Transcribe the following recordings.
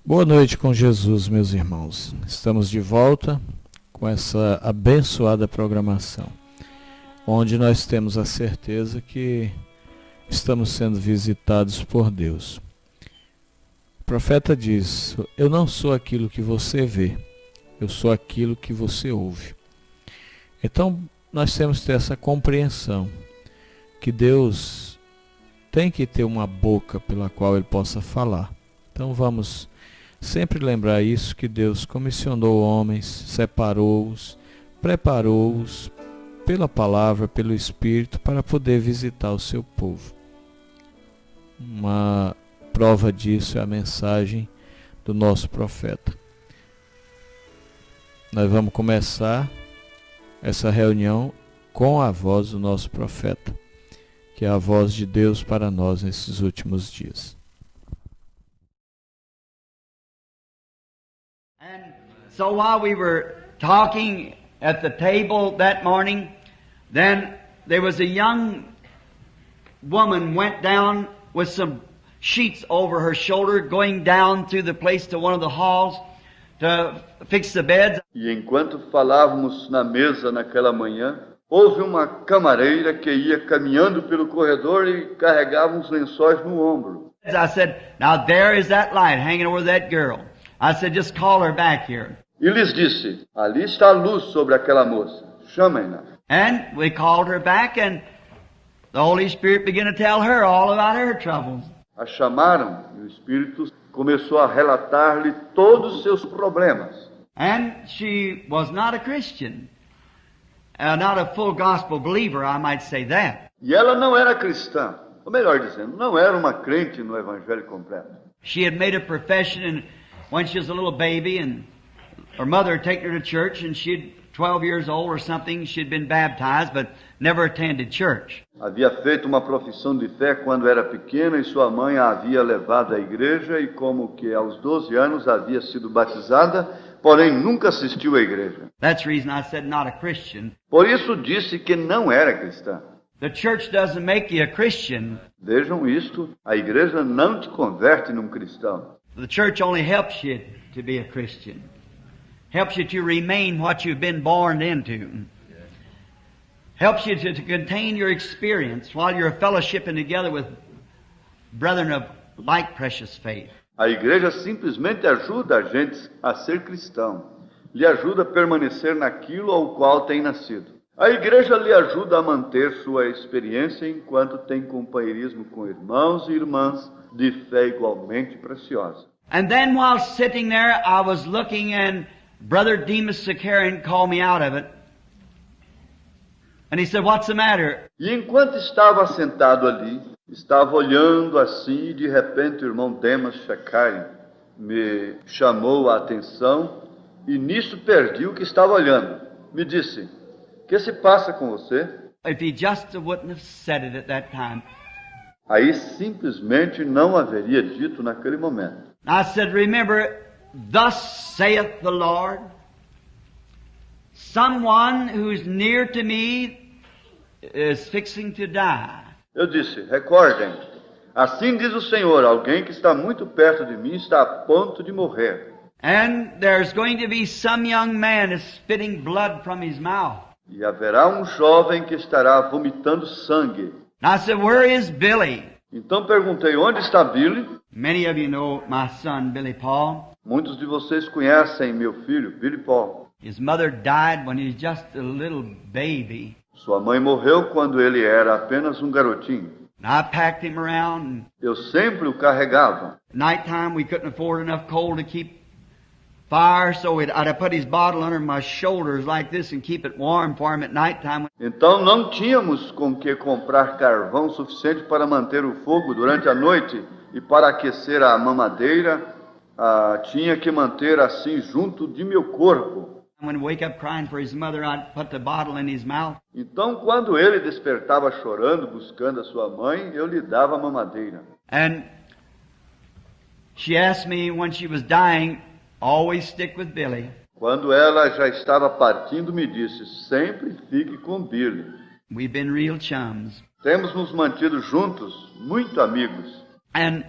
Boa noite com Jesus, meus irmãos. Estamos de volta com essa abençoada programação, onde nós temos a certeza que estamos sendo visitados por Deus. O profeta diz: eu não sou aquilo que você vê, eu sou aquilo que você ouve. Então, nós temos que ter essa compreensão que Deus tem que ter uma boca pela qual Ele possa falar. Então, vamos sempre lembrar isso, que Deus comissionou homens, separou-os, preparou-os pela palavra, pelo Espírito, para poder visitar o seu povo. Uma prova disso é a mensagem do nosso profeta. Nós vamos começar essa reunião com a voz do nosso profeta, que é a voz de Deus para nós nesses últimos dias. And so while we were talking at the table that morning, then there was a young woman went down with some sheets over her shoulder, going down through the place to one of the halls to fix the beds. E enquanto falávamos na mesa naquela manhã, houve uma camareira que ia caminhando pelo corredor e carregava uns lençóis no ombro. I said, now there is that light hanging over that girl. I said, just call her back here. E lhes disse: ali está a luz sobre aquela moça, chamem-na. And we called her back, and the Holy Spirit began to tell her all about her troubles. A chamaram e o Espírito começou a relatar-lhe todos os seus problemas. And she was not a Christian, not a full gospel believer, I might say that. E ela não era cristã, ou melhor dizendo, não era uma crente no Evangelho completo. She had made a profession when she was a little baby, and her mother had taken her to church, and she'd 12 years old or something, she'd been baptized, but never attended church. Havia feito uma profissão de fé quando era pequena e sua mãe a havia levado à igreja e como que aos 12 anos havia sido batizada, porém nunca assistiu à igreja. That's the reason I said not a Christian. Por isso disse que não era cristã. The church doesn't make you a Christian. Vejam isto, a igreja não te converte num cristão. The church only helps you to be a Christian. Helps you to remain what you've been born into. Helps you to contain your experience while you're fellowshipping together with brethren of like precious faith. A igreja simplesmente ajuda a gente a ser cristão. Lhe ajuda a permanecer naquilo ao qual tem nascido. A igreja lhe ajuda a manter sua experiência enquanto tem companheirismo com irmãos e irmãs de fé igualmente preciosa. And then while sitting there, I was looking, and Brother Demas Sakarian called me out of it. And he said, "What's the matter?" E enquanto estava sentado ali, estava olhando assim e de repente o irmão Demas Sakarian me chamou a atenção e nisso perdi o que estava olhando. Me disse: "O que se passa com você?" If he just wouldn't have said it at that time. Aí simplesmente não haveria dito naquele momento. I said, "Remember, thus saith the Lord, someone who's near to me is fixing to die." Eu disse: recordem, assim diz o Senhor, alguém que está muito perto de mim está a ponto de morrer. And there's going to be some young man spitting blood from his mouth. E haverá um jovem que estará vomitando sangue. And I said, "Where is Billy?" Então perguntei: onde está Billy? Many of you know my son, Billy Paul. Muitos de vocês conhecem meu filho, Billy Paul. His mother died when he was just a little baby. Sua mãe morreu quando ele era apenas um garotinho. And I packed him around. Eu sempre o carregava. At nighttime, we couldn't afford enough coal to keep fire, so I'd have put his bottle under my shoulders like this and keep it warm for him at nighttime. Então não tínhamos com que comprar carvão suficiente para manter o fogo durante a noite e para aquecer a mamadeira, tinha que manter assim junto de meu corpo. When he wake up crying for his mother, I'd put the bottle in his mouth. Então quando ele despertava chorando, buscando a sua mãe, eu lhe dava a mamadeira. And she asked me when she was dying, always stick with Billy. Quando ela já estava partindo, me disse: sempre fique com Billy. We've been real chums. Temos nos mantido juntos, muito amigos. And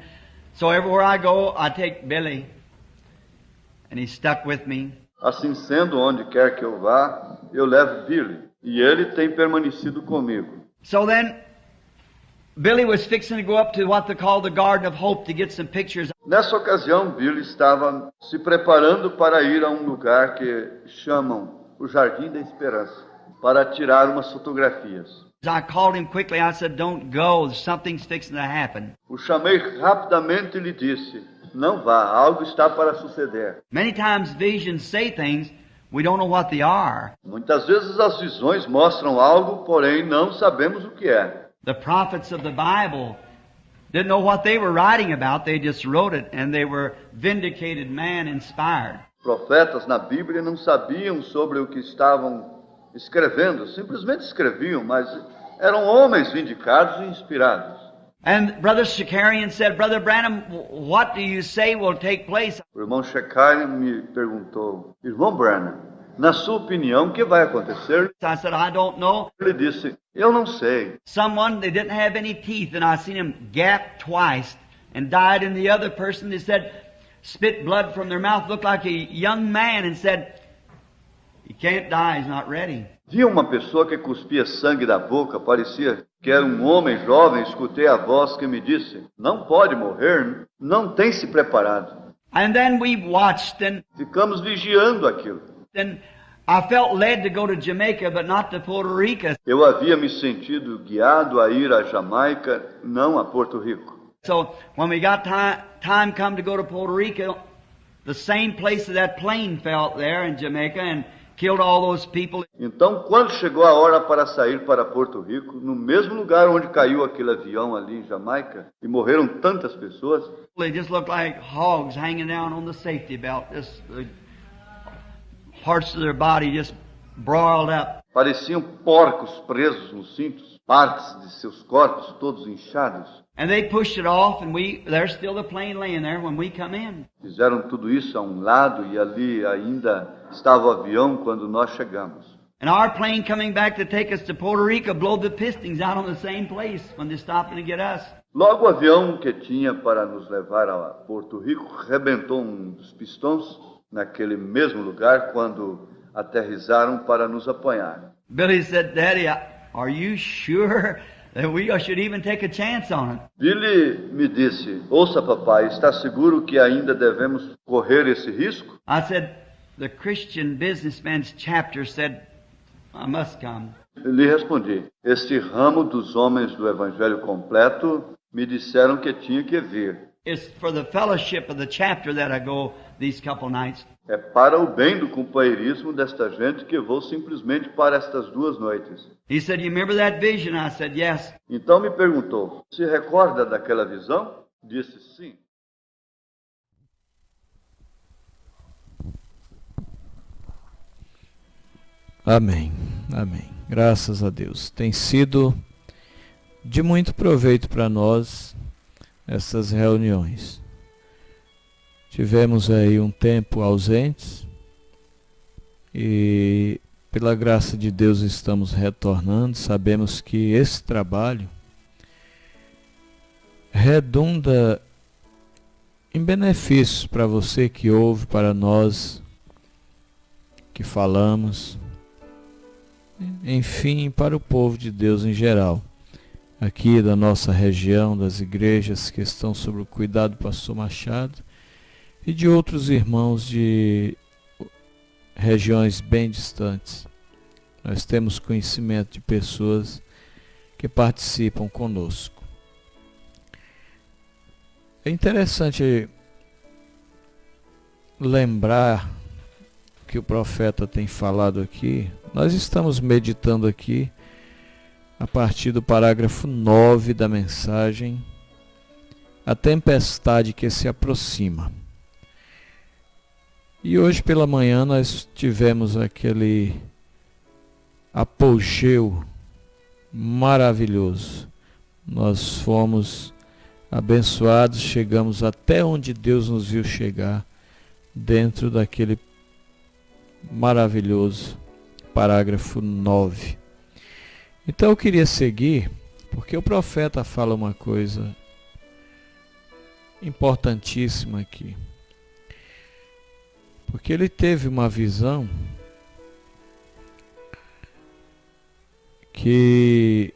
so everywhere I go, I take Billy. and he stuck with me. Assim sendo, onde quer que eu vá, eu levo Billy, e ele tem permanecido comigo. So then, Billy was fixing to go up to what they call the Garden of Hope to get some pictures. Nessa ocasião, Billy estava se preparando para ir a um lugar que chamam o Jardim da Esperança, para tirar umas fotografias. I called him quickly. I said, "Don't go. Something's fixing to happen." O chamei rapidamente e lhe disse, não vá, algo está para suceder. Many times visions say things, we don't know what they are. Muitas vezes as visões mostram algo, porém não sabemos o que é. The prophets of the Bible didn't know what they were writing about. They just wrote it, and they were vindicated man inspired. Profetas na Bíblia não sabiam sobre o que estavam escrevendo, simplesmente escreviam, mas eram homens vindicados e inspirados. And Brother Shakarian said, "Brother Branham, what do you say will take place?" O irmão Shakarian me perguntou, irmão Branham, na sua opinião, o que vai acontecer? I said, "I don't know." Ele disse, eu não sei. Someone, they didn't have any teeth, and I seen him gap twice and died. And the other person, they said, spit blood from their mouth, looked like a young man, and said, "He can't die, he's not ready." Vi uma pessoa que cuspia sangue da boca, parecia que era um homem jovem, escutei a voz que me disse, não pode morrer, não tem se preparado. And then we watched, and Ficamos vigiando aquilo. then I felt led to go to Jamaica, but not to Puerto Rico. Eu havia me sentido guiado a ir a Jamaica, não a Porto Rico. So when we got time come to go to Puerto Rico, the same place that plane fell there in Jamaica and killed all those people. Então, quando chegou a hora para sair para Porto Rico, no mesmo lugar onde caiu aquele avião ali em Jamaica, e morreram tantas pessoas, They just looked like hogs hanging down on the safety belt. Just parts of their body just broiled up. pareciam porcos presos nos cintos, partes de seus corpos todos inchados. And they pushed it off, and there's still the plane laying there when we come in. Fizeram tudo isso a um lado e ali ainda estava o avião quando nós chegamos. And our plane coming back to take us to Puerto Rico blew the pistons out on the same place when they stopped to get us. Logo o avião que tinha para nos levar a Porto Rico rebentou um dos pistões naquele mesmo lugar quando aterrizaram para nos apanhar. Billy said, "Daddy, are you sure that we should even take a chance on it?" Billy me disse, ouça papai, está seguro que ainda devemos correr esse risco? I said, "The Christian Businessman's chapter said I must come." Lhe respondi, este ramo dos homens do Evangelho completo me disseram que tinha que vir. It's for the fellowship of the chapter that I go these couple nights. É para o bem do companheirismo desta gente que vou simplesmente para estas 2 noites. He said, "You remember that vision?" I said, "Yes." Então me perguntou, se recorda daquela visão? Disse sim. Amém, amém. Graças a Deus. Tem sido de muito proveito para nós essas reuniões. Tivemos aí um tempo ausentes e pela graça de Deus estamos retornando. Sabemos que esse trabalho redunda em benefícios para você que ouve, para nós que falamos, enfim, para o povo de Deus em geral, aqui da nossa região, das igrejas que estão sob o cuidado do pastor Machado e de outros irmãos de regiões bem distantes. Nós temos conhecimento de pessoas que participam conosco. É interessante lembrar que o profeta tem falado aqui. Nós estamos meditando aqui a partir do parágrafo 9 da mensagem, a tempestade que se aproxima. E hoje pela manhã nós tivemos aquele apogeu maravilhoso. Nós fomos abençoados, chegamos até onde Deus nos viu chegar, dentro daquele maravilhoso parágrafo 9. Então eu queria seguir, porque o profeta fala uma coisa importantíssima aqui. Porque ele teve uma visão que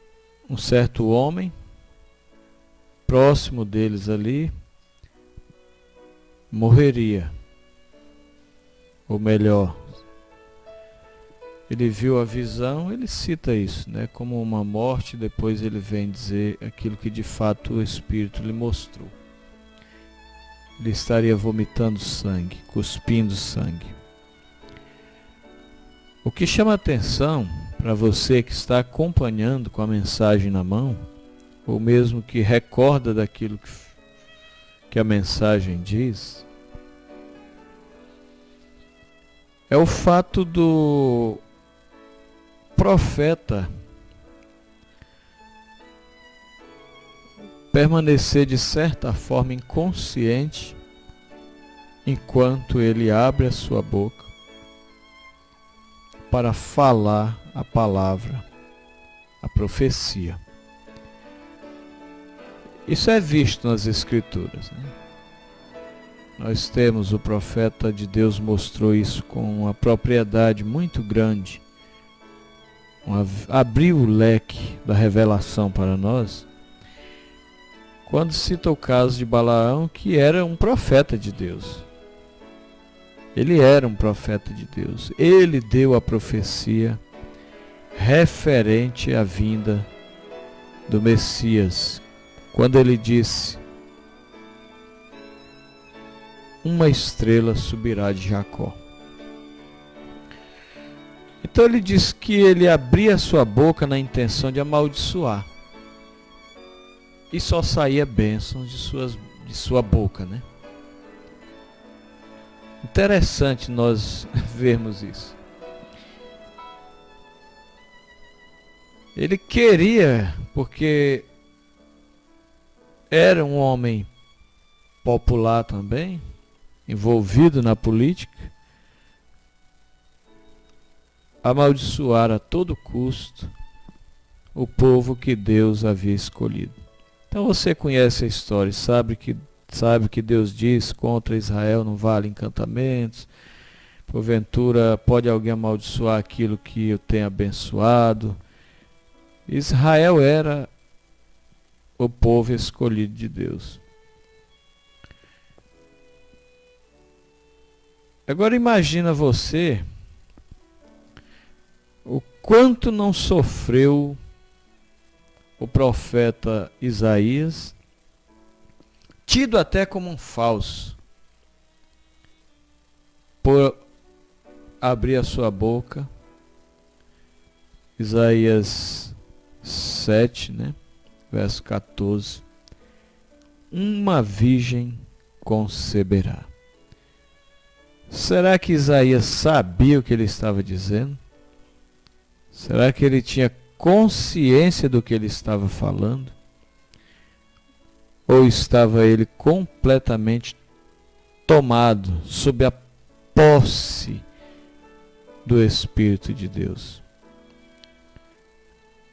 um certo homem, próximo deles ali, morreria. Ou melhor, ele viu a visão, ele cita isso, né, como uma morte, depois ele vem dizer aquilo que de fato o Espírito lhe mostrou. Ele estaria vomitando sangue, cuspindo sangue. O que chama atenção para você que está acompanhando com a mensagem na mão, ou mesmo que recorda daquilo que a mensagem diz, é o fato do profeta permanecer de certa forma inconsciente enquanto ele abre a sua boca para falar a palavra, a profecia. Isso é visto nas Escrituras, né? Nós temos, o profeta de Deus mostrou isso com uma propriedade muito grande, abriu o leque da revelação para nós, quando cita o caso de Balaão, que era um profeta de Deus. Ele era um profeta de Deus. Ele deu a profecia referente à vinda do Messias, quando ele disse: uma estrela subirá de Jacó. Então ele diz que ele abria sua boca na intenção de amaldiçoar. E só saía bênçãos de sua boca, né? Interessante nós vermos isso. Ele queria, porque era um homem popular também, envolvido na política, amaldiçoar a todo custo o povo que Deus havia escolhido. Então você conhece a história, sabe que Deus diz: contra Israel não vale encantamentos, porventura pode alguém amaldiçoar aquilo que eu tenho abençoado. Israel era o povo escolhido de Deus. Agora imagina você o quanto não sofreu o profeta Isaías, tido até como um falso, por abrir a sua boca. Isaías 7, né? Verso 14. Uma virgem conceberá. Será que Isaías sabia o que ele estava dizendo? Será que ele tinha consciência do que ele estava falando? Ou estava ele completamente tomado, sob a posse do Espírito de Deus?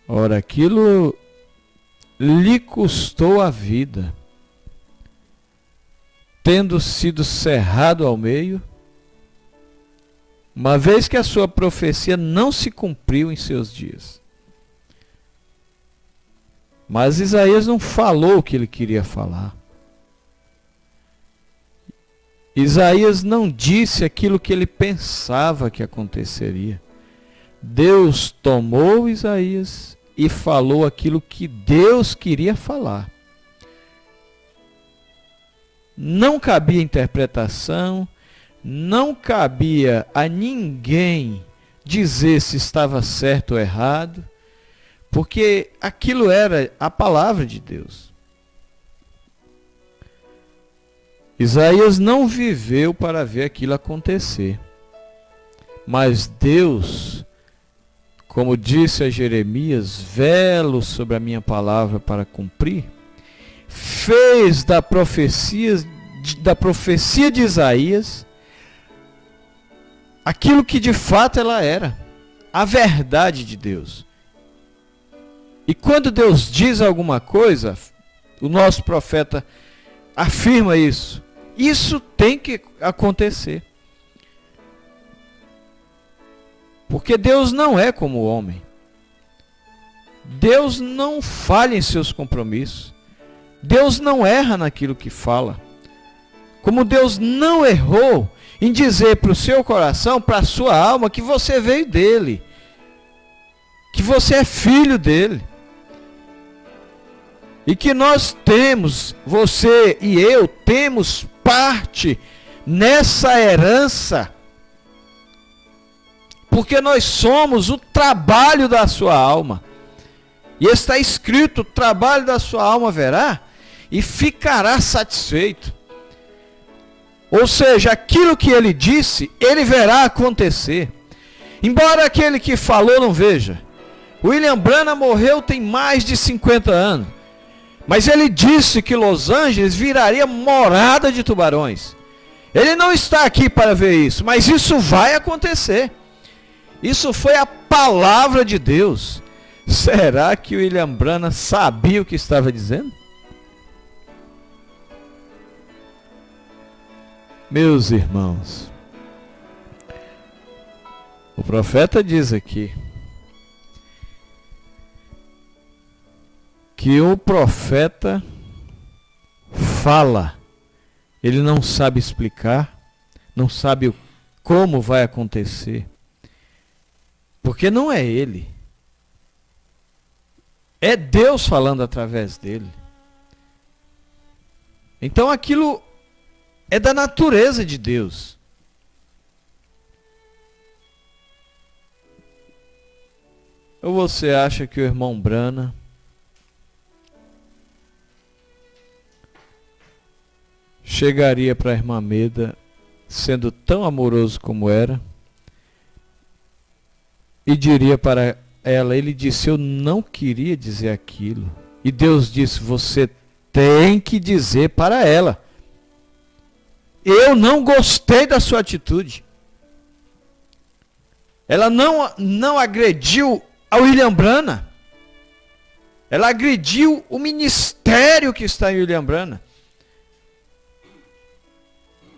Ora, aquilo lhe custou a vida, tendo sido cerrado ao meio, uma vez que a sua profecia não se cumpriu em seus dias. Mas Isaías não falou o que ele queria falar. Isaías não disse aquilo que ele pensava que aconteceria. Deus tomou Isaías e falou aquilo que Deus queria falar. Não cabia interpretação, não cabia a ninguém dizer se estava certo ou errado, porque aquilo era a palavra de Deus. Isaías não viveu para ver aquilo acontecer. Mas Deus, como disse a Jeremias, velo sobre a minha palavra para cumprir, fez da profecia de Isaías aquilo que de fato ela era, a verdade de Deus. E quando Deus diz alguma coisa, o nosso profeta afirma isso. Isso tem que acontecer. Porque Deus não é como o homem. Deus não falha em seus compromissos. Deus não erra naquilo que fala. Como Deus não errou em dizer para o seu coração, para a sua alma, que você veio dele. Que você é filho dele. E que nós temos, você e eu, temos parte nessa herança. Porque nós somos o trabalho da sua alma. E está escrito, o trabalho da sua alma verá e ficará satisfeito. Ou seja, aquilo que ele disse, ele verá acontecer. Embora aquele que falou não veja. William Branham morreu tem mais de 50 anos. Mas ele disse que Los Angeles viraria morada de tubarões. Ele não está aqui para ver isso, mas isso vai acontecer. Isso foi a palavra de Deus. Será que William Branham sabia o que estava dizendo? Meus irmãos, o profeta diz aqui que o profeta fala, ele não sabe explicar, não sabe como vai acontecer, porque não é ele, é Deus falando através dele. Então aquilo é da natureza de Deus. Ou você acha que o irmão Branham chegaria para a irmã Meda sendo tão amoroso como era e diria para ela, ele disse, eu não queria dizer aquilo. E Deus disse, você tem que dizer para ela. Eu não gostei da sua atitude. Ela não agrediu a William Branham. Ela agrediu o ministério que está em William Branham.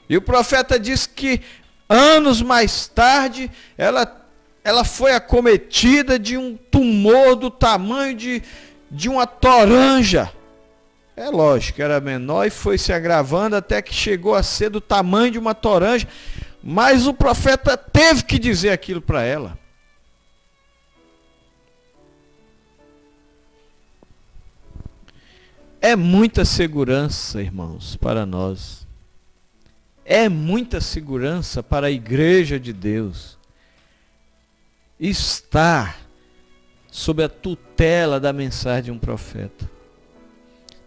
E o profeta diz que anos mais tarde ela foi acometida de um tumor do tamanho de uma toranja. É lógico, era menor e foi se agravando até que chegou a ser do tamanho de uma toranja. Mas o profeta teve que dizer aquilo para ela. É muita segurança, irmãos, para nós. É muita segurança para a igreja de Deus estar sob a tutela da mensagem de um profeta.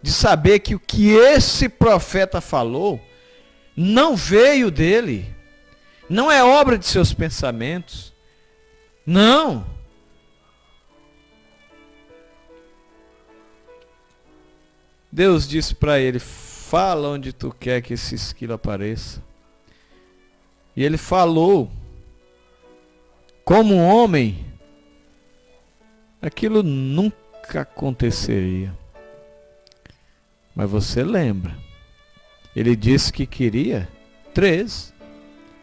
De saber que o que esse profeta falou não veio dele, não é obra de seus pensamentos, não. Deus disse para ele, fala onde tu quer que esse esquilo apareça. E ele falou, como um homem, aquilo nunca aconteceria. Mas você lembra, ele disse que queria 3.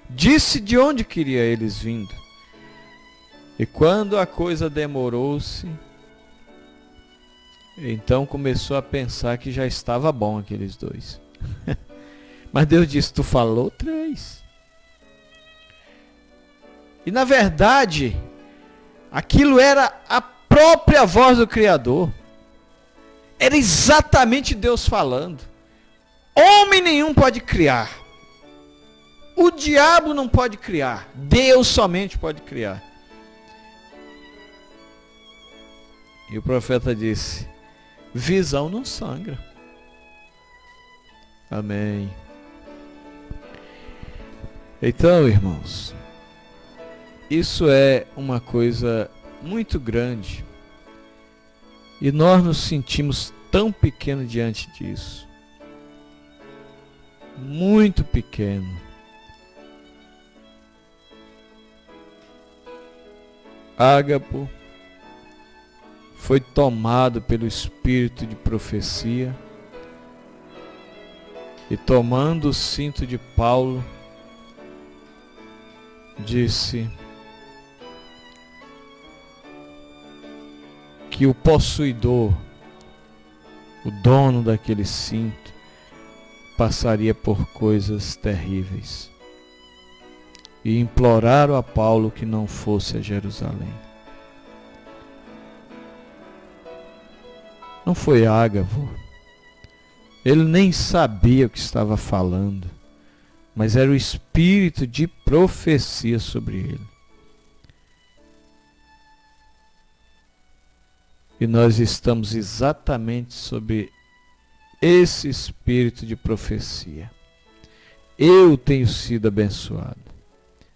Disse de onde queria eles vindo. E quando a coisa demorou-se, então começou a pensar que já estava bom aqueles 2. Mas Deus disse, tu falou 3. E na verdade, aquilo era a própria voz do Criador. Era exatamente Deus falando. Homem nenhum pode criar. O diabo não pode criar. Deus somente pode criar. E o profeta disse, visão não sangra. Amém. Então, irmãos, isso é uma coisa muito grande. E nós nos sentimos tão pequenos diante disso. Muito pequeno. Ágapo foi tomado pelo espírito de profecia e tomando o cinto de Paulo, disse, que o possuidor, o dono daquele cinto, passaria por coisas terríveis. E imploraram a Paulo que não fosse a Jerusalém. Não foi Ágabo. Ele nem sabia o que estava falando, mas era o espírito de profecia sobre ele. E nós estamos exatamente sobre esse espírito de profecia. Eu tenho sido abençoado.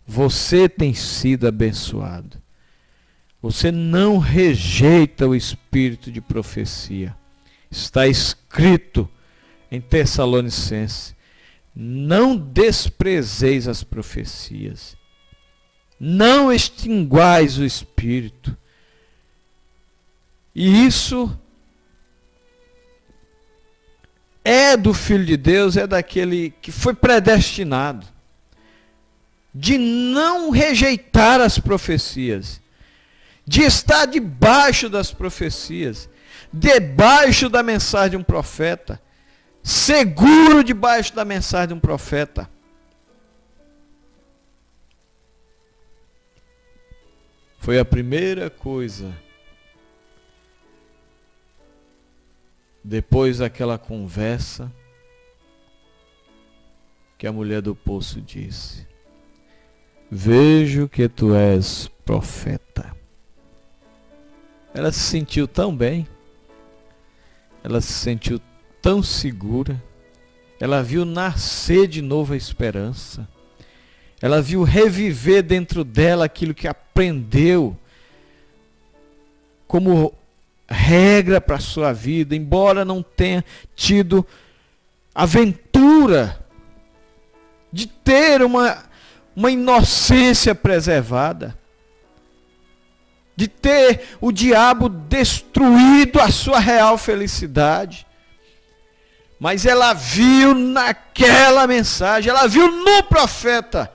Você tem sido abençoado. Você não rejeita o espírito de profecia. Está escrito em Tessalonicenses: não desprezeis as profecias. Não extinguais o espírito. E isso é do Filho de Deus, é daquele que foi predestinado, de não rejeitar as profecias, de estar debaixo das profecias, debaixo da mensagem de um profeta, seguro debaixo da mensagem de um profeta. Foi a primeira coisa, depois daquela conversa, que a mulher do poço disse: vejo que tu és profeta. Ela se sentiu tão bem, ela se sentiu tão segura, ela viu nascer de novo a esperança, ela viu reviver dentro dela aquilo que aprendeu como regra para a sua vida, embora não tenha tido aventura de ter uma inocência preservada, de ter o diabo destruído a sua real felicidade. Mas ela viu naquela mensagem, ela viu no profeta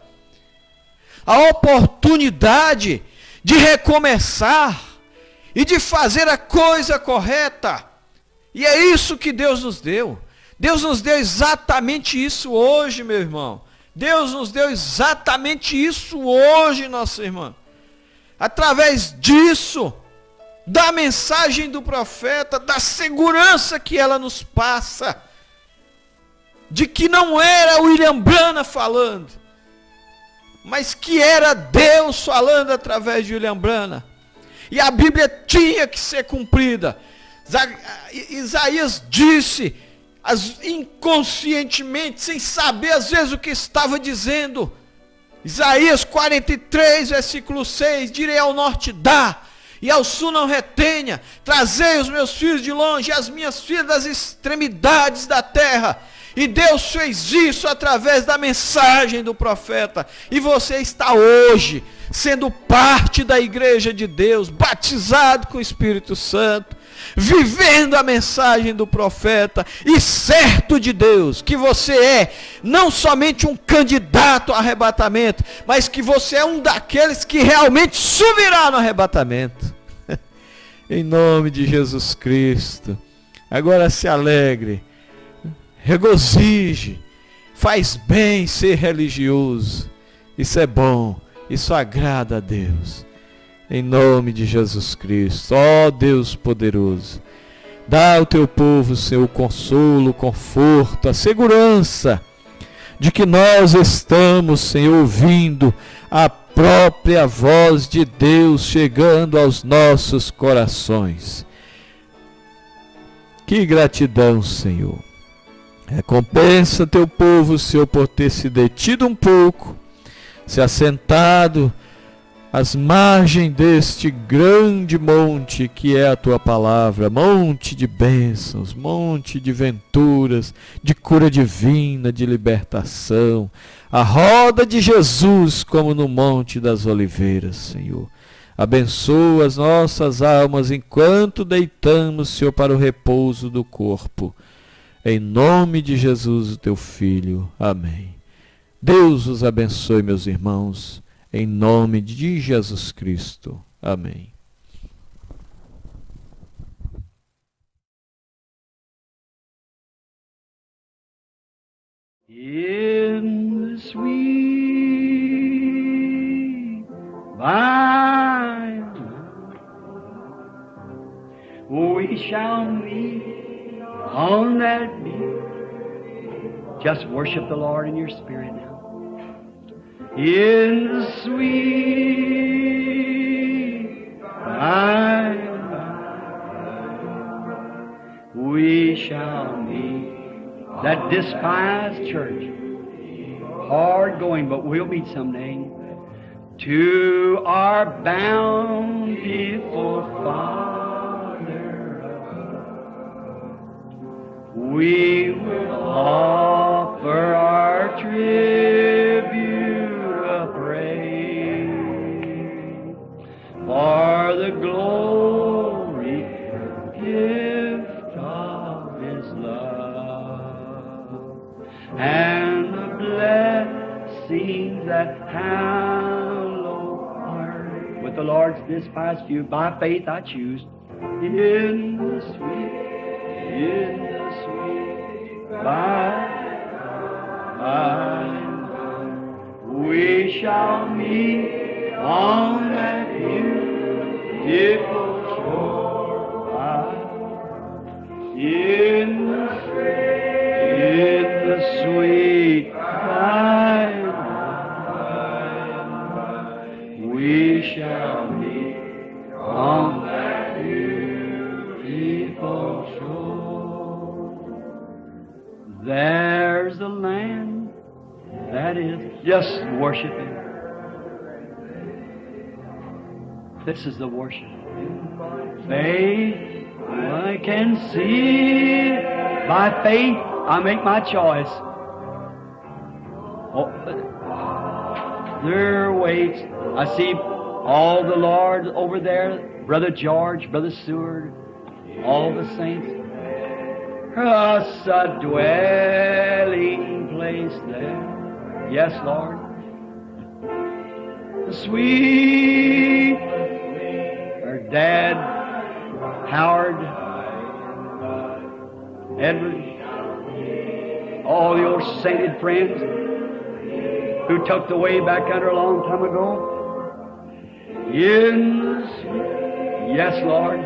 a oportunidade de recomeçar e de fazer a coisa correta. E é isso que Deus nos deu. Deus nos deu exatamente isso hoje, meu irmão. Deus nos deu exatamente isso hoje, nossa irmã. Através disso, da mensagem do profeta, da segurança que ela nos passa, de que não era William Branham falando, mas que era Deus falando através de William Branham. E a Bíblia tinha que ser cumprida. Isaías disse, inconscientemente, sem saber às vezes o que estava dizendo. Isaías 43, versículo 6, direi ao norte dá, e ao sul não retenha, trazei os meus filhos de longe, e as minhas filhas das extremidades da terra. E Deus fez isso através da mensagem do profeta. E você está hoje sendo parte da igreja de Deus, batizado com o Espírito Santo, vivendo a mensagem do profeta e certo de Deus, que você é não somente um candidato ao arrebatamento, mas que você é um daqueles que realmente subirá no arrebatamento. Em nome de Jesus Cristo. Agora se alegre, regozije, faz bem ser religioso. Isso é bom, isso agrada a Deus. Em nome de Jesus Cristo, ó Deus poderoso, dá ao teu povo, Senhor, o consolo, o conforto, a segurança de que nós estamos, Senhor, ouvindo a própria voz de Deus chegando aos nossos corações. Que gratidão, Senhor. Recompensa teu povo, Senhor, por ter se detido um pouco, se assentado às margens deste grande monte que é a tua palavra, monte de bênçãos, monte de venturas, de cura divina, de libertação, a roda de Jesus como no monte das oliveiras, Senhor. Abençoa as nossas almas enquanto deitamos, Senhor, para o repouso do corpo. Em nome de Jesus, o teu Filho. Amém. Deus os abençoe, meus irmãos. Em nome de Jesus Cristo. Amém. In the sweet by and by, we shall meet on that day. Just worship the Lord in your spirit now. In the sweet by and by, we shall meet that despised church. Hard going, but we'll meet someday. To our bountiful Father, we will offer our tribute of praise for the glory gift of His love and the blessings that hallow heart. With the Lord's despised few, by faith I choose. In the sweet by and by, we shall meet on that beautiful shore. In the sweet by and by, we shall meet on that beautiful shore. There's a land that is just worshiping. This is the worship. Faith, I can see. By faith, I make my choice. Oh, there waits. I see all the Lord over there, Brother George, Brother Seward, all the saints. Us a dwelling place there. Yes, Lord. The sweet, her dad, Howard, Edward, all your sainted friends who tucked away back under a long time ago. In the sweet, yes, Lord.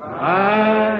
I